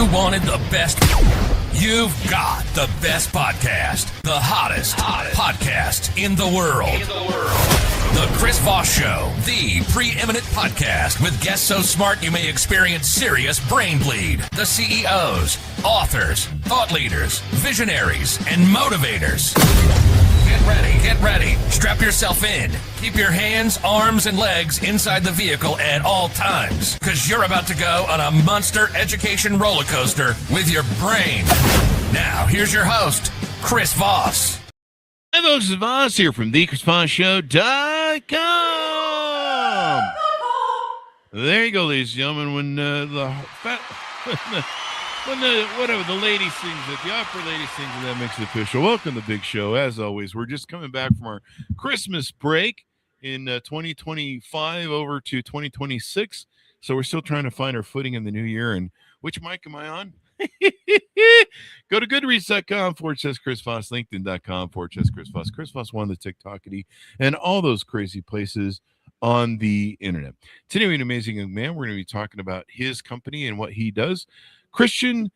You wanted the best. You've got the best podcast. The hottest podcast in the world. The Chris Voss Show, the preeminent podcast with guests so smart you may experience serious brain bleed. The CEOs, authors, thought leaders, visionaries, and motivators. Get ready. Strap yourself in. Keep your hands, arms, and legs inside the vehicle at all times, because you're about to go on a monster education roller coaster with your brain. Now, here's your host, Chris Voss. Hi, folks. It's Voss here from thechrisvossshow.com. There you go, ladies and gentlemen. When the lady sings it, the opera lady sings it, that makes it official. Welcome to the big show. As always, we're just coming back from our Christmas break in 2025 over to 2026. So we're still trying to find our footing in the new year. And which mic am I on? Go to goodreads.com/Chris Voss, LinkedIn.com/Chris Voss, Chris Voss one, the TikTokity, and all those crazy places on the internet. Today, we have an amazing young man. We're going to be talking about his company and what he does. Krisztian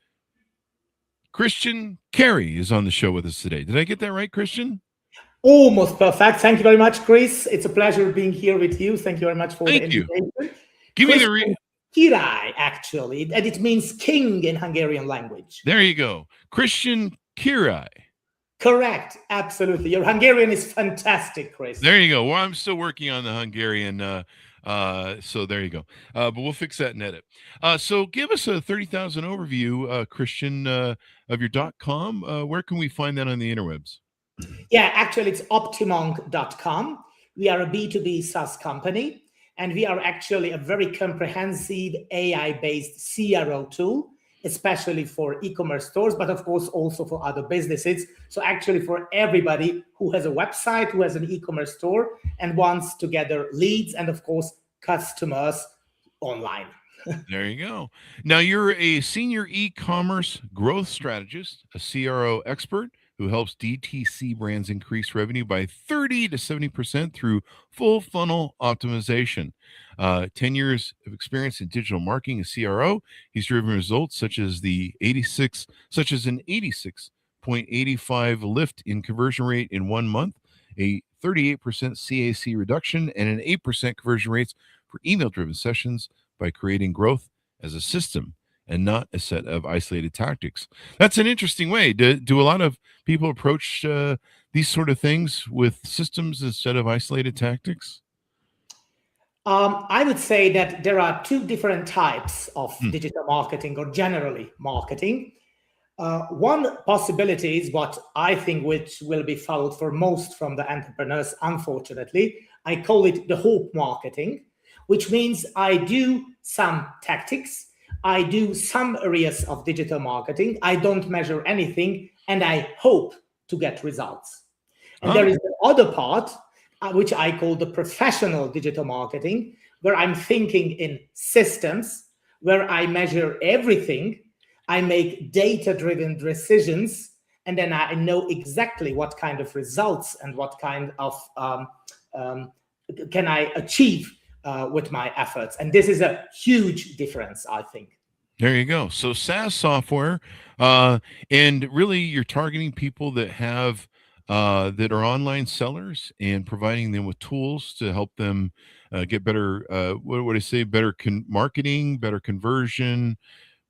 Carey is on the show with us today. Did I get that right, Krisztian? Almost perfect. Thank you very much, Chris. It's a pleasure being here with you. Thank you very much for the invitation. Give me the Király, actually, and it means king in Hungarian language. There you go. Krisztian Király. Correct. Absolutely. Your Hungarian is fantastic, Chris. There you go. Well, I'm still working on the Hungarian, so there you go. But we'll fix that and edit. So give us a 30,000 overview, Krisztian, of your .com. Where can we find that on the interwebs? Yeah, actually, it's optimong.com. We are a B2B SaaS company, and we are actually a very comprehensive AI-based CRO tool, especially for e-commerce stores, but of course also for other businesses. So actually for everybody who has a website, who has an e-commerce store and wants to gather leads and of course customers online. There you go. Now you're a senior e-commerce growth strategist, a CRO expert who helps DTC brands increase revenue by 30 to 70% through full funnel optimization. 10 years of experience in digital marketing as CRO. He's driven results such as an 86.85 lift in conversion rate in 1 month, a 38% CAC reduction, and an 8% conversion rates for email-driven sessions by creating growth as a system and not a set of isolated tactics. That's an interesting way. Do a lot of people approach these sort of things with systems instead of isolated tactics? I would say that there are two different types of digital marketing or generally marketing. One possibility is what I think which will be followed for most from the entrepreneurs, unfortunately. I call it the hope marketing, which means I do some tactics, I do some areas of digital marketing, I don't measure anything, and I hope to get results. And there is the other part, which I call the professional digital marketing, where I'm thinking in systems, where I measure everything, I make data-driven decisions, and then I know exactly what kind of results and what kind of can I achieve with my efforts. And this is a huge difference, I think. There you go. So SaaS software, and really you're targeting people that have that are online sellers and providing them with tools to help them get better, what would I say, better marketing, better conversion,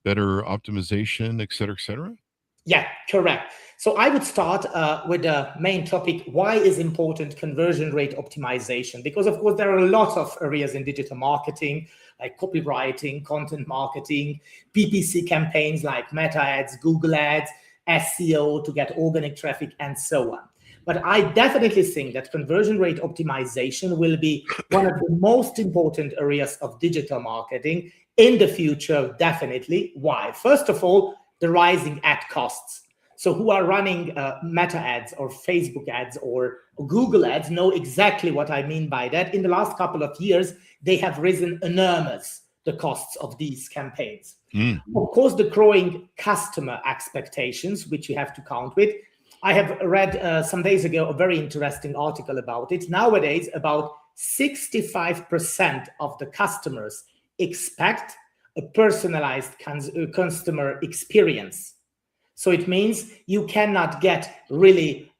better optimization, et cetera, et cetera? Yeah, correct. So I would start with the main topic, why is important conversion rate optimization? Because of course there are a lot of areas in digital marketing, like copywriting, content marketing, PPC campaigns like Meta ads, Google ads, SEO to get organic traffic, and so on. But I definitely think that conversion rate optimization will be one of the most important areas of digital marketing in the future, definitely. Why? First of all, the rising ad costs. So who are running Meta ads or Facebook ads or Google ads know exactly what I mean by that. In the last couple of years, they have risen enormous, the costs of these campaigns. Of course, the growing customer expectations, which you have to count with. I have read some days ago a very interesting article about it. Nowadays, about 65% of the customers expect a personalized customer experience. So it means you cannot get really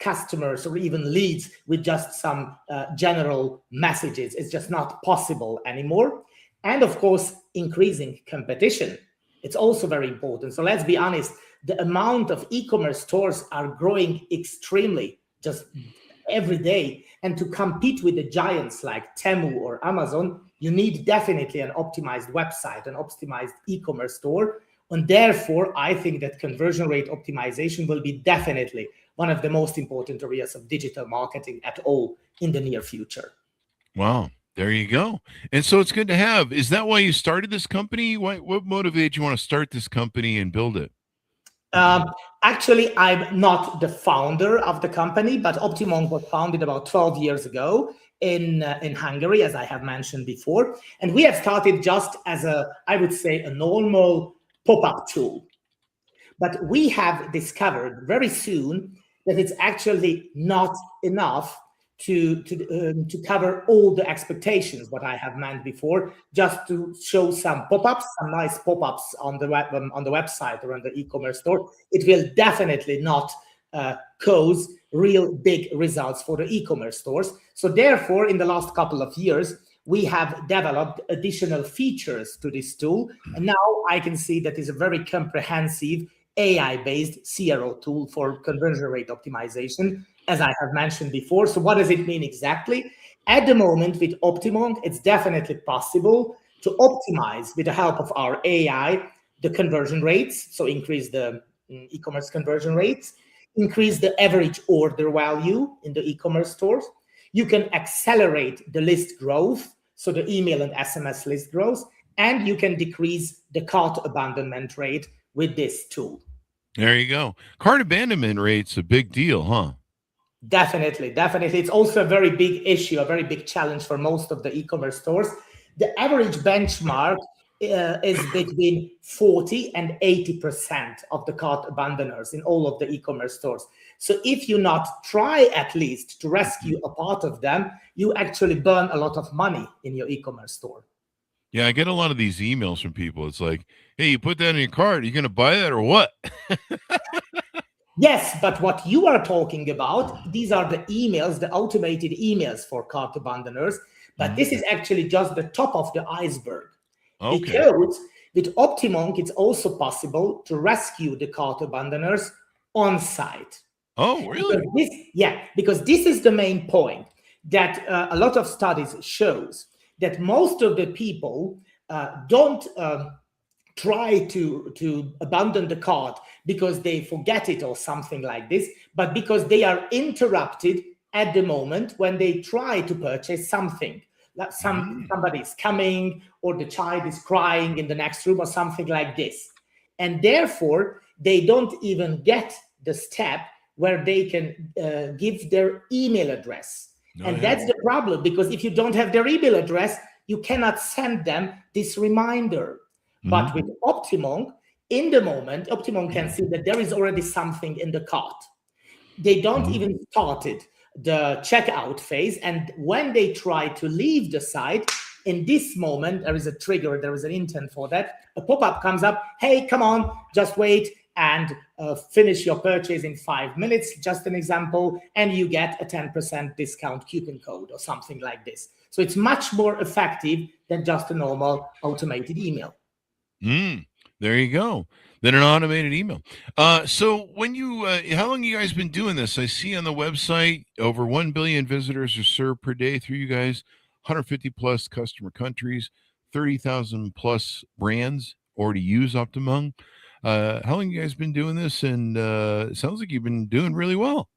customers or even leads with just some general messages. It's just not possible anymore. And of course, increasing competition. It's also very important. So let's be honest, the amount of e-commerce stores are growing extremely just every day. And to compete with the giants like Temu or Amazon, you need definitely an optimized website, an optimized e-commerce store. And therefore, I think that conversion rate optimization will be definitely one of the most important areas of digital marketing at all in the near future. Wow. There you go. And so it's good to have. Is that why you started this company? What motivated you want to start this company and build it? Actually, I'm not the founder of the company, but Optimonk was founded about 12 years ago in Hungary, as I have mentioned before. And we have started just as I would say, a normal pop-up tool. But we have discovered very soon that it's actually not enough to cover all the expectations, what I have meant before, just to show some pop-ups, some nice pop-ups on the website or on the e-commerce store. It will definitely not cause real big results for the e-commerce stores. So therefore, in the last couple of years, we have developed additional features to this tool. And now I can see that is a very comprehensive AI-based CRO tool for conversion rate optimization, as I have mentioned before. So what does it mean exactly? At the moment with Optimonk, it's definitely possible to optimize with the help of our AI, the conversion rates. So increase the e-commerce conversion rates, increase the average order value in the e-commerce stores. You can accelerate the list growth, so the email and SMS list growth, and you can decrease the cart abandonment rate with this tool. There you go. Cart abandonment rate's a big deal, huh? Definitely. It's also a very big issue, a very big challenge for most of the e-commerce stores. The average benchmark is between 40 and 80% of the cart abandoners in all of the e-commerce stores. So if you not try at least to rescue a part of them, you actually burn a lot of money in your e-commerce store. Yeah, I get a lot of these emails from people. It's like, hey, you put that in your cart. Are you going to buy that or what? Yes, but what you are talking about, these are the emails, the automated emails for cart abandoners. But this is actually just the top of the iceberg. Okay. Because with Optimonk, it's also possible to rescue the cart abandoners on site. Oh, really? Because this is the main point, that a lot of studies shows that most of the people don't try to abandon the cart because they forget it or something like this, but because they are interrupted at the moment when they try to purchase something. That somebody is coming, or the child is crying in the next room, or something like this. And therefore, they don't even get the step where they can give their email address. That's the problem, because if you don't have their email address, you cannot send them this reminder. But with Optimonk, in the moment, Optimonk can see that there is already something in the cart. They don't even started the checkout phase. And when they try to leave the site, in this moment, there is a trigger, there is an intent for that. A pop-up comes up, hey, come on, just wait and finish your purchase in 5 minutes, just an example, and you get a 10% discount coupon code or something like this. So it's much more effective than just a normal automated email. There you go. Than an automated email. So when you, how long have you guys been doing this? I see on the website over 1 billion visitors are served per day through you guys, 150 plus customer countries, 30,000 plus brands already use Optimonk. How long have you guys been doing this? And it sounds like you've been doing really well.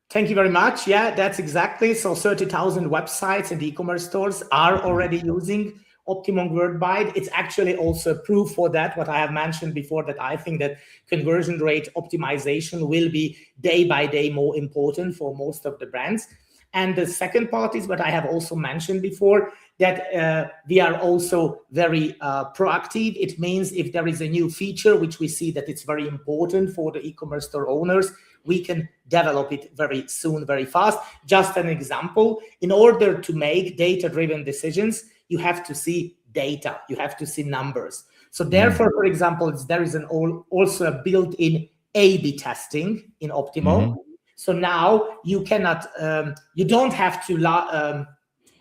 Thank you very much. Yeah, that's exactly. So 30,000 websites and e-commerce stores are already using Optimonk worldwide. It's actually also proof for that, what I have mentioned before, that I think that conversion rate optimization will be day by day more important for most of the brands. And the second part is what I have also mentioned before, that we are also very proactive. It means if there is a new feature, which we see that it's very important for the e-commerce store owners, we can develop it very soon, very fast. Just an example, in order to make data-driven decisions, you have to see data. You have to see numbers. So therefore, for example, there is also a built-in A/B testing in Optimum. So now you cannot, you don't have to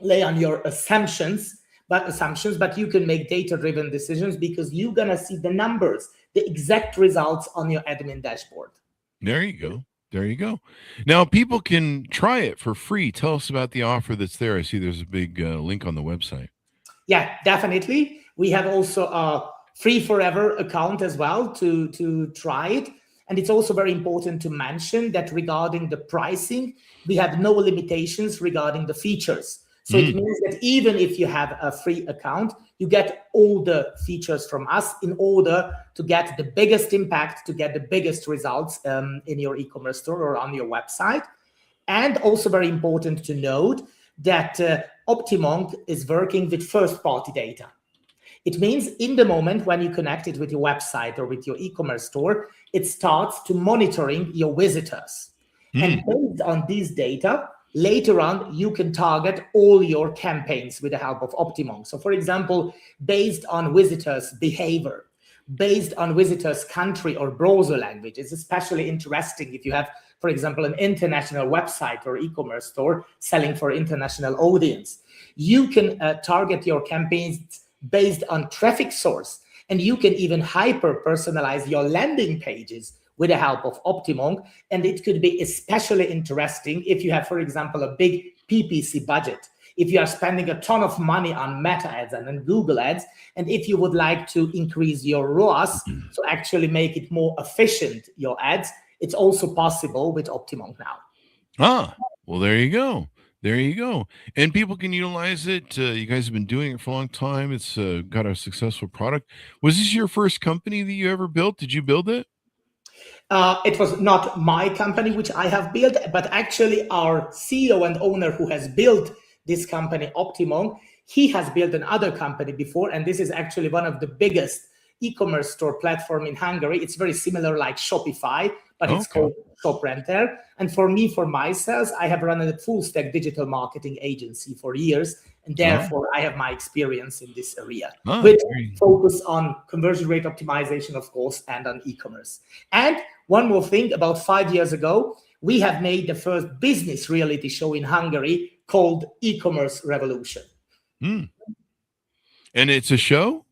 lay on your assumptions, but you can make data-driven decisions because you're gonna see the numbers, the exact results on your admin dashboard. There you go. There you go. Now people can try it for free. Tell us about the offer that's there. I see there's a big link on the website. Yeah, definitely. We have also a free forever account as well to try it. And it's also very important to mention that regarding the pricing, we have no limitations regarding the features. So it means that even if you have a free account, you get all the features from us in order to get the biggest impact, to get the biggest results in your e-commerce store or on your website. And also very important to note that Optimonk is working with first-party data. It means in the moment when you connect it with your website or with your e-commerce store, it starts to monitoring your visitors. And based on these data, later on, you can target all your campaigns with the help of Optimonk. So for example, based on visitors' behavior, based on visitors' country or browser language, it's especially interesting if you have, for example, an international website or e-commerce store selling for international audience. You can target your campaigns based on traffic source, and you can even hyper-personalize your landing pages with the help of Optimonk. And it could be especially interesting if you have, for example, a big PPC budget, if you are spending a ton of money on Meta ads and on Google ads, and if you would like to increase your ROAS, so actually make it more efficient, your ads, it's also possible with Optimonk now. Ah, well, there you go. There you go. And people can utilize it. You guys have been doing it for a long time. It's got a successful product. Was this your first company that you ever built? Did you build it? It was not my company which I have built, but actually our CEO and owner who has built this company, Optimonk, he has built another company before, and this is actually one of the biggest e-commerce store platform in Hungary. It's very similar like Shopify, but it's called ShopRenter. And for me, for myself, I have run a full stack digital marketing agency for years, and therefore I have my experience in this area with focus on conversion rate optimization, of course, and on e-commerce. And one more thing, about 5 years ago, we have made the first business reality show in Hungary called E-commerce Revolution. And it's a show?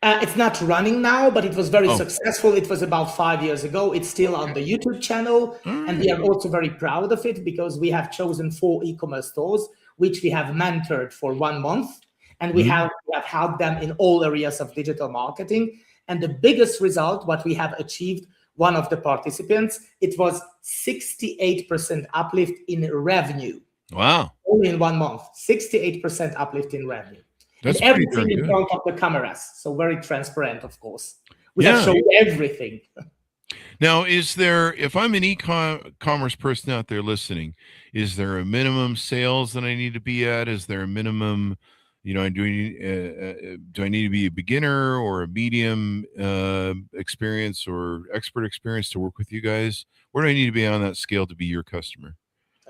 It's not running now, but it was very successful. It was about 5 years ago. It's still on the YouTube channel. And we are also very proud of it because we have chosen 4 e-commerce stores, which we have mentored for 1 month. And we have helped them in all areas of digital marketing. And the biggest result, what we have achieved, one of the participants, it was 68% uplift in revenue. Wow. Only in 1 month, 68% uplift in revenue. That's and everything in front of the cameras. So very transparent, of course. We have shown everything. Now, is there, if I'm an e-commerce person out there listening, is there a minimum sales that I need to be at? Is there a minimum, do I need to be a beginner or a medium experience or expert experience to work with you guys? Where do I need to be on that scale to be your customer?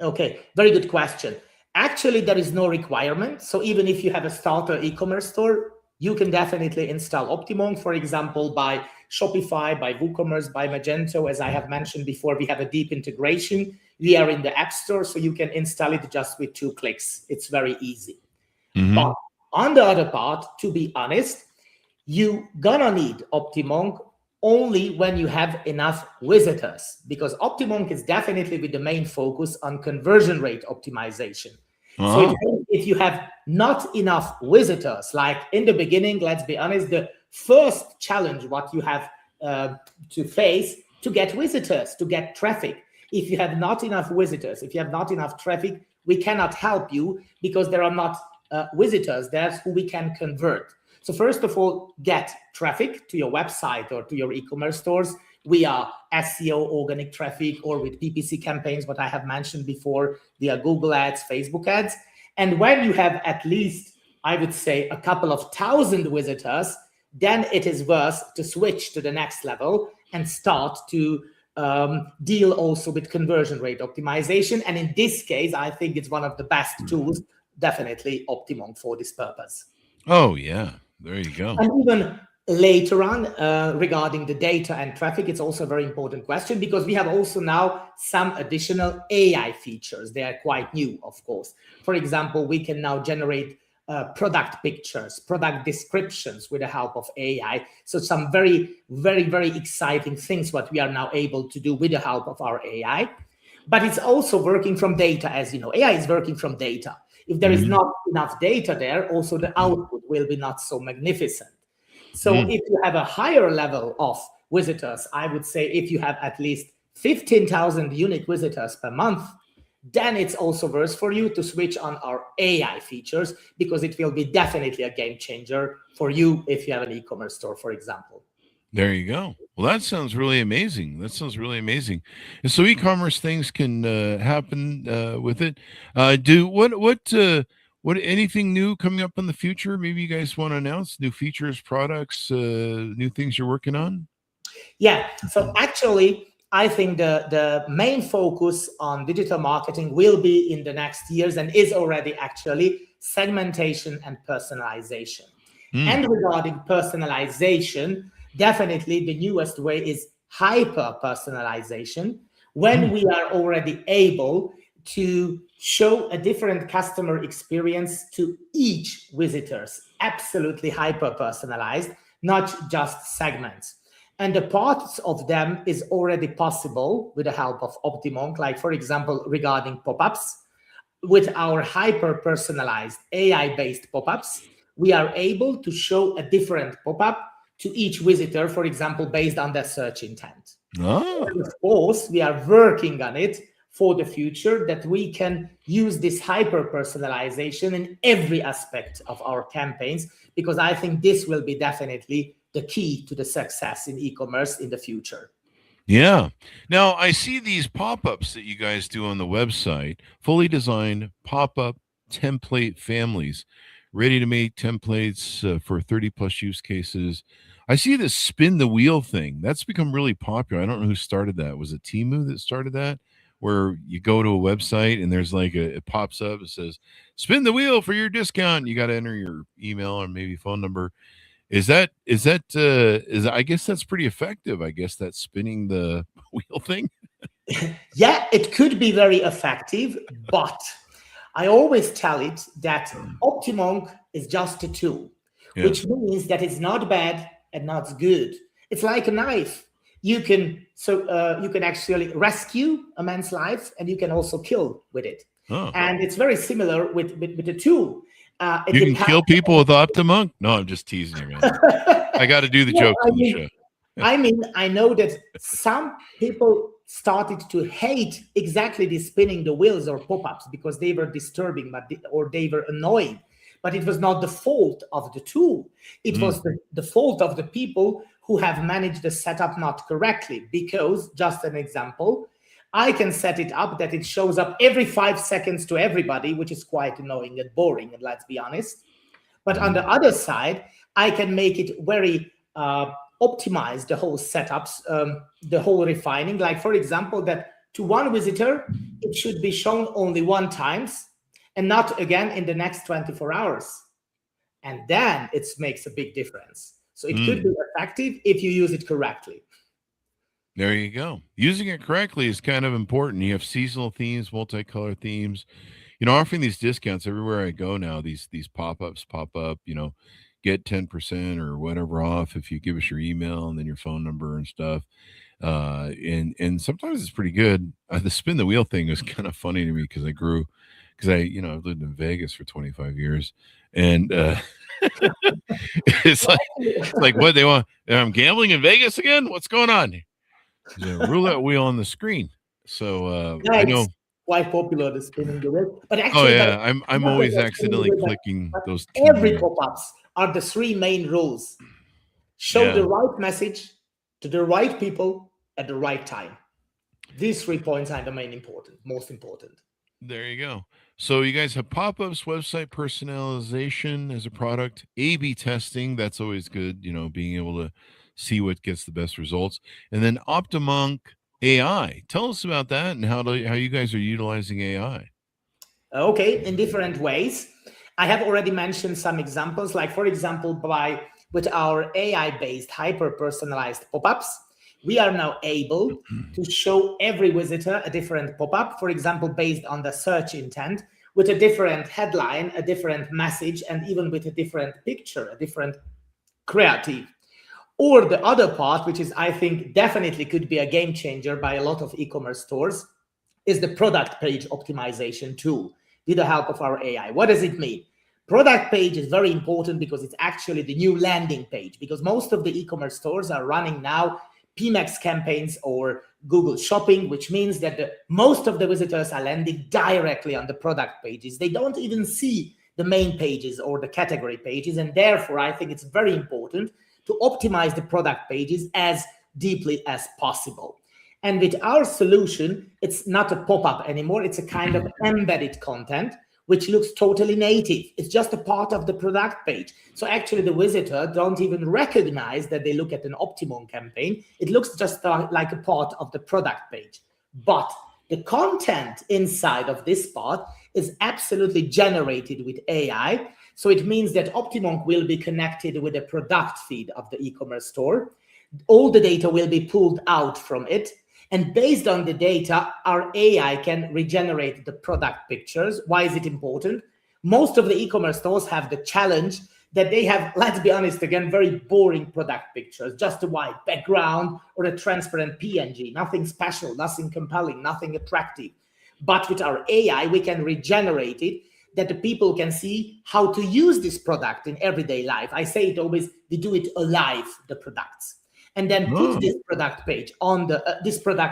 Okay, very good question. Actually, there is no requirement. So even if you have a starter e-commerce store, you can definitely install Optimonk, for example, by Shopify, by WooCommerce, by Magento. As I have mentioned before, we have a deep integration. We are in the App Store, so you can install it just with 2 clicks. It's very easy. But on the other part, to be honest, you gonna need Optimonk only when you have enough visitors, because Optimonk is definitely with the main focus on conversion rate optimization. So if you have not enough visitors, like in the beginning, let's be honest, the first challenge what you have to face to get visitors, to get traffic. If you have not enough visitors, if you have not enough traffic, we cannot help you because there are not visitors. That's who we can convert. So first of all, get traffic to your website or to your e-commerce stores via SEO, organic traffic, or with PPC campaigns, what I have mentioned before, via Google ads, Facebook ads. And when you have at least, I would say, a couple of thousand visitors, then it is worth to switch to the next level and start to deal also with conversion rate optimization. And in this case, I think it's one of the best tools, definitely Optimonk, for this purpose. Oh, yeah. There you go. And even later on, regarding the data and traffic, it's also a very important question because we have also now some additional AI features. They are quite new, of course. For example, we can now generate product pictures, product descriptions with the help of AI. So some very, very, very exciting things what we are now able to do with the help of our AI. But it's also working from data, as you know. AI is working from data. If there is not enough data there, also the output will be not so magnificent. So if you have a higher level of visitors, I would say if you have at least 15,000 unique visitors per month, then it's also worth for you to switch on our AI features because it will be definitely a game changer for you if you have an e-commerce store, for example. There you go. Well, that sounds really amazing. That sounds really amazing. And so e-commerce things can happen with it. What anything new coming up in the future? Maybe you guys want to announce new features, products, new things you're working on? Yeah. So actually, I think the main focus on digital marketing will be in the next years and is already actually segmentation and personalization. And regarding personalization, definitely the newest way is hyper personalization, when we are already able to show a different customer experience to each visitors, absolutely hyper personalized, not just segments. And the parts of them is already possible with the help of Optimonk, like for example, regarding pop-ups. With our hyper personalized AI-based pop-ups, we are able to show a different pop-up to each visitor, for example, based on their search intent. Oh. And of course, we are working on it for the future that we can use this hyper personalization in every aspect of our campaigns, because I think this will be definitely the key to the success in e-commerce in the future. Yeah. Now I see these pop-ups that you guys do on the website, fully designed pop-up template families, ready to make templates for 30 plus use cases. I see this spin the wheel thing. That's become really popular. I don't know who started that. Was it Temu that started that? Where you go to a website and there's like it pops up, it says spin the wheel for your discount. You got to enter your email or maybe phone number. Is I guess that's pretty effective. I guess that's spinning the wheel thing. Yeah, it could be very effective, but I always tell it that Optimonk is just a tool, which means that it's not bad and not good. It's like a knife. You can actually rescue a man's life, and you can also kill with it. Oh. And it's very similar with the tool. You can kill people with Optimonk? No, I'm just teasing you, man. I got to do the jokes on the show. I know that some people started to hate exactly the spinning the wheels or pop-ups because they were disturbing, or they were annoying. But it was not the fault of the tool. It was the fault of the people who have managed the setup not correctly. Because, just an example, I can set it up that it shows up every 5 seconds to everybody, which is quite annoying and boring, and let's be honest. But on the other side, I can make it very optimize the whole setups, the whole refining. Like, for example, that to one visitor, it should be shown only one times and not again in the next 24 hours. And then it makes a big difference. So it could be effective if you use it correctly. There you go. Using it correctly is kind of important. You have seasonal themes, multicolor themes. Offering these discounts everywhere I go now, these pop-ups pop up, get 10% or whatever off if you give us your email and then your phone number and stuff. And sometimes it's pretty good. The spin the wheel thing is kind of funny to me because I've lived in Vegas for 25 years, and it's like what they want. I'm gambling in Vegas again. What's going on? There's a roulette wheel on the screen. So I know. Quite popular, the spinning the wheel. But actually, I'm always accidentally clicking those. Every pop-ups are the 3 main rules. Show the right message to the right people at the right time. These 3 points are the most important. There you go. So you guys have pop-ups, website personalization as a product, A/B testing. That's always good. Being able to see what gets the best results, and then Optimonk AI. Tell us about that and how you guys are utilizing AI. Okay, in different ways. I have already mentioned some examples, like for example, with our AI-based hyper-personalized pop-ups, we are now able to show every visitor a different pop-up, for example, based on the search intent, with a different headline, a different message, and even with a different picture, a different creative. Or the other part, which is, I think, definitely could be a game changer by a lot of e-commerce stores, is the product page optimization tool with the help of our AI. What does it mean? Product page is very important because it's actually the new landing page, because most of the e-commerce stores are running now PMAX campaigns or Google Shopping, which means that most of the visitors are landing directly on the product pages. They don't even see the main pages or the category pages, and therefore I think it's very important to optimize the product pages as deeply as possible. And with our solution, it's not a pop-up anymore. It's a kind of embedded content, which looks totally native. It's just a part of the product page. So actually the visitor don't even recognize that they look at an Optimum campaign. It looks just like a part of the product page. But the content inside of this part is absolutely generated with AI. So it means that Optimum will be connected with the product feed of the e-commerce store. All the data will be pulled out from it. And based on the data, our AI can regenerate the product pictures. Why is it important? Most of the e-commerce stores have the challenge that they have, let's be honest again, very boring product pictures, just a white background or a transparent PNG, nothing special, nothing compelling, nothing attractive. But with our AI, we can regenerate it, that the people can see how to use this product in everyday life. I say it always, we do it alive, the products. And then put this product page on the,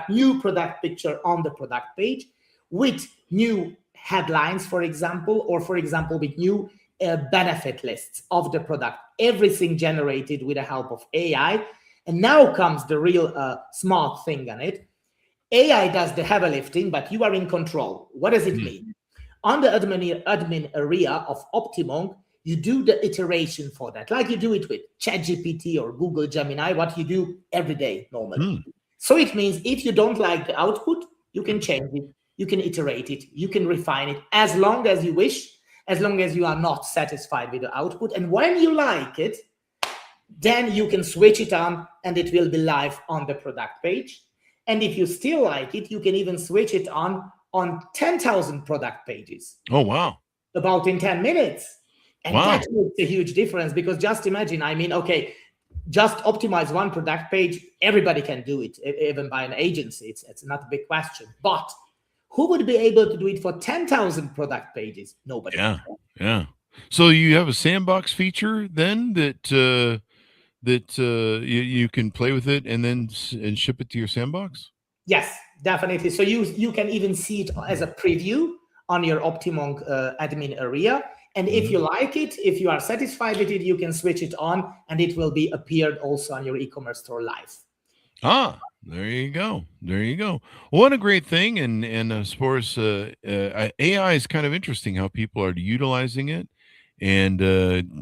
new product picture on the product page with new headlines, for example, or for example, with new benefit lists of the product, everything generated with the help of AI. And now comes the real smart thing on it. AI does the heavy lifting, but you are in control. What does it mean? On the admin area of Optimum, you do the iteration for that, like you do it with ChatGPT or Google Gemini, what you do every day normally. So it means if you don't like the output, you can change it, you can iterate it, you can refine it as long as you wish, as long as you are not satisfied with the output. And when you like it, then you can switch it on and it will be live on the product page. And if you still like it, you can even switch it on 10,000 product pages. Oh, wow. About in 10 minutes. And that makes a huge difference, because just imagine, I mean, okay, just optimize one product page. Everybody can do it, even by an agency. It's not a big question. But who would be able to do it for 10,000 product pages? Nobody. Yeah. So you have a sandbox feature then that you can play with it and ship it to your sandbox? Yes, definitely. So you can even see it as a preview on your Optimum admin area. And if you like it, if you are satisfied with it, you can switch it on and it will be appeared also on your e-commerce store live. There you go. What a great thing. And of course, AI is kind of interesting how people are utilizing it and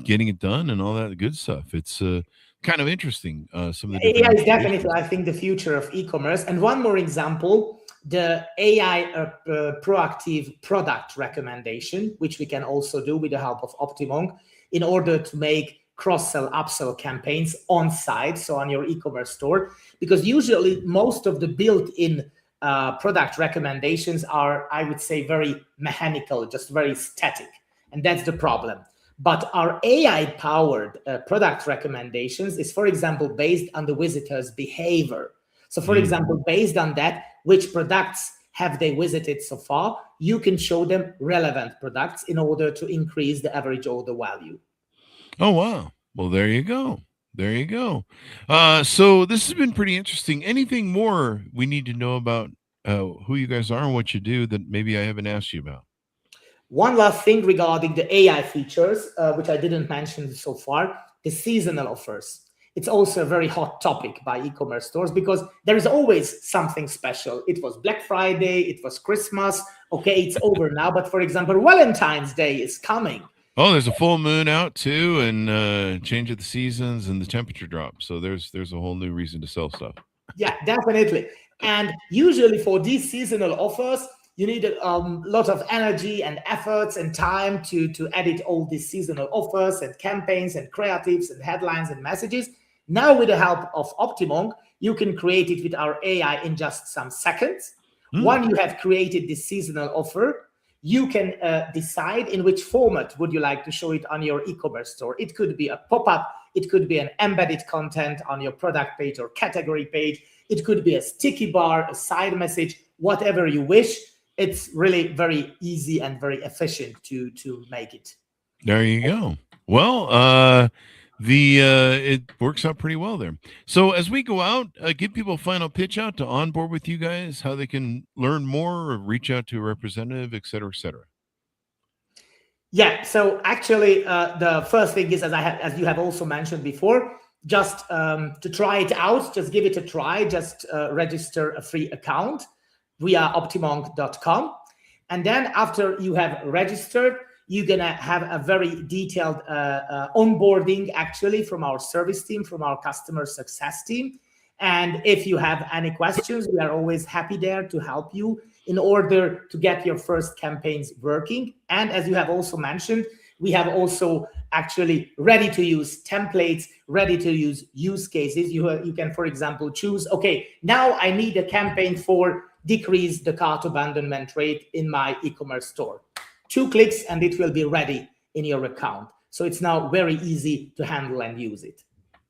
getting it done and all that good stuff. It's kind of interesting. Some of the AI is definitely, I think, the future of e-commerce. And one more example, the AI proactive product recommendation, which we can also do with the help of Optimum in order to make cross-sell, upsell campaigns on site, so on your e-commerce store, because usually most of the built-in product recommendations are, I would say, very mechanical, just very static, and that's the problem. But our AI-powered product recommendations is, for example, based on the visitor's behavior. So, for example, based on that, which products have they visited so far, you can show them relevant products in order to increase the average order value. Oh, wow. Well, there you go. So this has been pretty interesting. Anything more we need to know about who you guys are and what you do that maybe I haven't asked you about? One last thing regarding the AI features, which I didn't mention so far, the seasonal offers. It's also a very hot topic by e-commerce stores because there is always something special. It was Black Friday, it was Christmas. Okay, it's over now. But for example, Valentine's Day is coming. Oh, there's a full moon out too, and change of the seasons and the temperature drop. So there's a whole new reason to sell stuff. Yeah, definitely. And usually for these seasonal offers, You need a lot of energy and efforts and time to edit all these seasonal offers and campaigns and creatives and headlines and messages. Now, with the help of Optimonk, you can create it with our AI in just some seconds. When you have created this seasonal offer, you can decide in which format would you like to show it on your e-commerce store. It could be a pop-up, it could be an embedded content on your product page or category page. It could be a sticky bar, a side message, whatever you wish. It's really very easy and very efficient to make it. There you go. Well, it works out pretty well there. So as we go out, give people a final pitch out to onboard with you guys, how they can learn more or reach out to a representative, et cetera, et cetera. Yeah. So actually, the first thing is, as you have also mentioned before, just to try it out, just give it a try. Just register a free account via optimonk.com. And then after you have registered, you're going to have a very detailed onboarding actually from our service team, from our customer success team. And if you have any questions, we are always happy there to help you in order to get your first campaigns working. And as you have also mentioned, we have also actually ready to use templates, ready to use use cases. You can, for example, choose, okay, now I need a campaign for decrease the cart abandonment rate in my e-commerce store. 2 clicks and it will be ready in your account. So it's now very easy to handle and use it.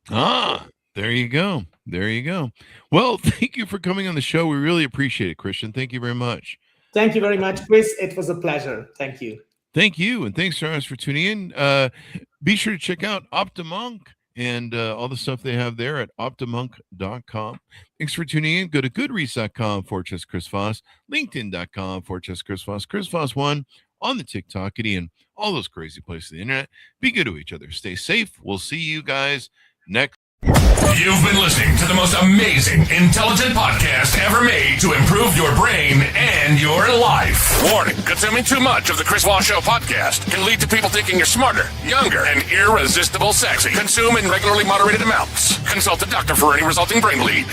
There you go. There you go. Well, thank you for coming on the show. We really appreciate it, Krisztian. Thank you very much. Thank you very much, Chris. It was a pleasure. Thank you. Thank you. And thanks, Charles, for tuning in. Be sure to check out Optimonk and all the stuff they have there at optimonk.com. Thanks for tuning in. Go to goodreads.com/Chris Voss, linkedin.com/Chris Voss, Chris Voss1 on the TikTok, and all those crazy places on the internet. Be good to each other. Stay safe. We'll see you guys next. You've been listening to the most amazing, intelligent podcast ever made to improve your brain and your life. Warning, consuming too much of the Chris Voss Show podcast can lead to people thinking you're smarter, younger, and irresistible sexy. Consume in regularly moderated amounts. Consult a doctor for any resulting brain bleed.